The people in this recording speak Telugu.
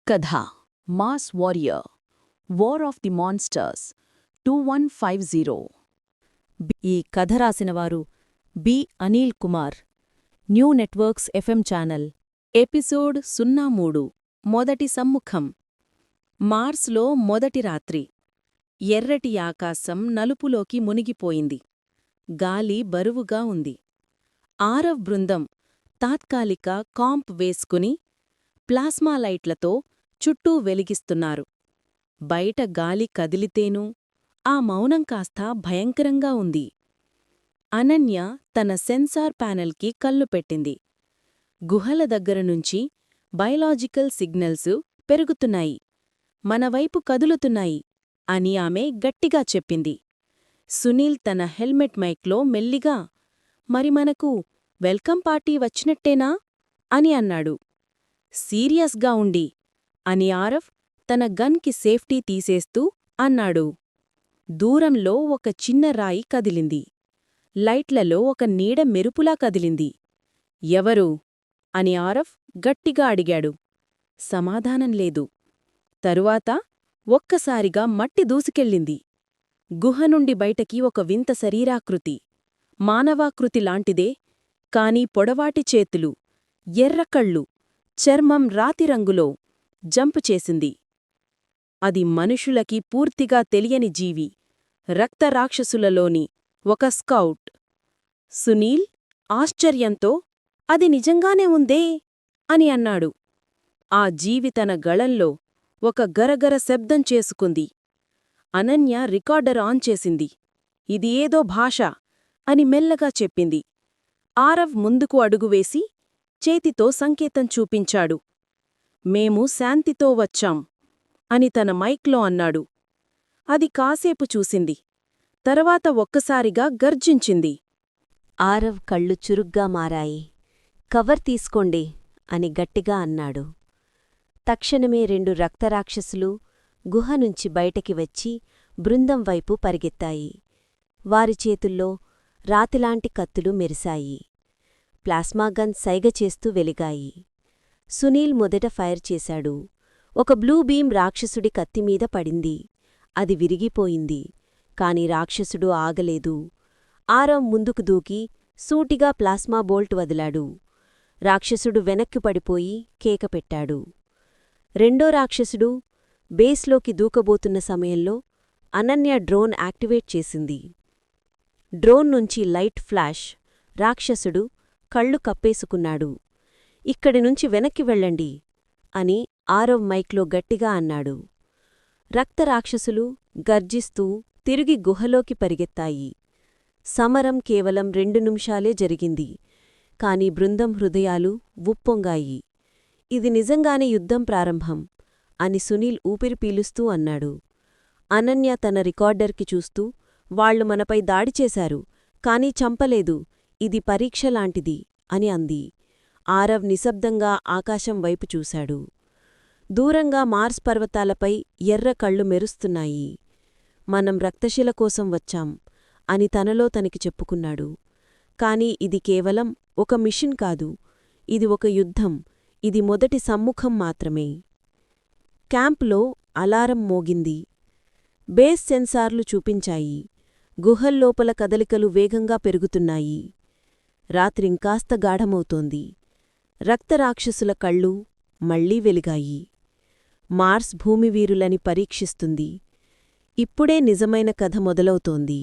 కథ mass warrior war of the monsters 2150. ఈ కథ రాసినవారు B. Anil Kumar. New networks FM channel. Episode 03. మొదటి సమ్ముఖం. మార్స్లో మొదటి రాత్రి. ఎర్రటి ఆకాశం నలుపులోకి మునిగిపోయింది. గాలి బరువుగా ఉంది. ఆరవ్ బృందం తాత్కాలిక కాంప్ వేసుకుని ప్లాస్మా లైట్లతో చుట్టూ వెలిగిస్తున్నారు. బయట గాలి కదిలితేనూ ఆ మౌనం కాస్త భయంకరంగా ఉంది. అనన్య తన సెన్సార్ ప్యానెల్కి కళ్ళు పెట్టింది. గుహల దగ్గరనుంచి బయలాజికల్ సిగ్నల్స్ పెరుగుతున్నాయి, మనవైపు కదులుతున్నాయి అని ఆమె గట్టిగా చెప్పింది. సునీల్ తన హెల్మెట్ మైక్లో మెల్లిగా, మరి మనకు వెల్కమ్ పార్టీ వచ్చినట్టేనా అని అన్నాడు. సీరియస్గా ఉండి అని ఆరవ్ తన గన్కి సేఫ్టీ తీసేస్తూ అన్నాడు. దూరంలో ఒక చిన్న రాయి కదిలింది. లైట్లలో ఒక నీడ మెరుపులా కదిలింది. ఎవరు అని ఆరవ్ గట్టిగా అడిగాడు. సమాధానం లేదు. తరువాత ఒక్కసారిగా మట్టి దూసుకెళ్ళింది. గుహ నుండి బయటకి ఒక వింత శరీరాకృతి, మానవాకృతి లాంటిదే, కాని పొడవాటి చేతులు, ఎర్రకళ్ళు, చర్మం రాతిరంగులో జంపు చేసింది. అది మనుషులకి పూర్తిగా తెలియని జీవి, రక్తరాక్షసులలోని ఒక స్కౌట్. సునీల్ ఆశ్చర్యంతో అది నిజంగానే ఉందే అని అన్నాడు. ఆ జీవి తన గళంలో ఒక గరగర శబ్దం చేసుకుంది. అనన్య రికార్డర్ ఆన్ చేసింది. ఇది ఏదో భాష అని మెల్లగా చెప్పింది. ఆరవ్ ముందుకు అడుగువేసి చేతితో సంకేతం చూపించాడు. మేము శాంతితో వచ్చాం అని తన మైక్లో అన్నాడు. అది కాసేపు చూసింది. తర్వాత ఒక్కసారిగా గర్జించింది. ఆరవ్ కళ్ళు చురుగ్గా మారాయి. కవర్ తీసుకోండి అని గట్టిగా అన్నాడు. తక్షణమే 2 రక్తరాక్షసులు గుహ నుంచి బయటకి వచ్చి బృందం వైపు పరిగెత్తాయి. వారి చేతుల్లో రాతిలాంటి కత్తులు మెరిశాయి. ప్లాస్మాగన్ సైగ చేస్తూ వెలిగాయి. సునీల్ మొదట ఫైర్ చేశాడు. ఒక బ్లూ బీమ్ రాక్షసుడి కత్తిమీద పడింది. అది విరిగిపోయింది. కాని రాక్షసుడు ఆగలేదు. ఆరవ్ ముందుకు దూకి సూటిగా ప్లాస్మా బోల్ట్ వదిలాడు. రాక్షసుడు వెనక్కి పడిపోయి కేక పెట్టాడు. రెండో రాక్షసుడు బేస్లోకి దూకబోతున్న సమయంలో అనన్య డ్రోన్ యాక్టివేట్ చేసింది. డ్రోన్ నుంచి లైట్ ఫ్లాష్. రాక్షసుడు కళ్ళు కప్పేసుకున్నాడు. ఇక్కడి నుంచి వెనక్కి వెళ్ళండి అని ఆరవ్ మైక్లో గట్టిగా అన్నాడు. రక్తరాక్షసులు గర్జిస్తూ తిరిగి గుహలోకి పరిగెత్తాయి. సమరం కేవలం 2 నిమిషాలే జరిగింది. కాని బృందం హృదయాలు ఉప్పొంగాయి. ఇది నిజంగానే యుద్ధం ప్రారంభం అని సునీల్ ఊపిరి పీలుస్తూ అన్నాడు. అనన్య తన రికార్డర్కి చూస్తూ, వాళ్లు మనపై దాడి చేశారు, కానీ చంపలేదు, ఇది పరీక్షలాంటిది అని అంది. ఆరవ్ నిశ్శబ్దంగా ఆకాశం వైపు చూశాడు. దూరంగా మార్స్ పర్వతాలపై ఎర్ర కళ్ళు మెరుస్తున్నాయి. మనం రక్తశిల కోసం వచ్చాం అని తనలో తనకి చెప్పుకున్నాడు. కాని ఇది కేవలం ఒక మిషన్ కాదు, ఇది ఒక యుద్ధం, ఇది మొదటి సమ్ముఖం మాత్రమే. క్యాంప్లో అలారం మోగింది. బేస్ సెన్సార్లు చూపించాయి. గుహల్లోపల కదలికలు వేగంగా పెరుగుతున్నాయి. రాత్రింకాస్త గాఢమవుతోంది. రక్తరాక్షసుల కళ్ళు మళ్లీ వెలిగాయి. మార్స్ భూమివీరులని పరీక్షిస్తుంది. ఇప్పుడే నిజమైన కథ మొదలవుతోంది.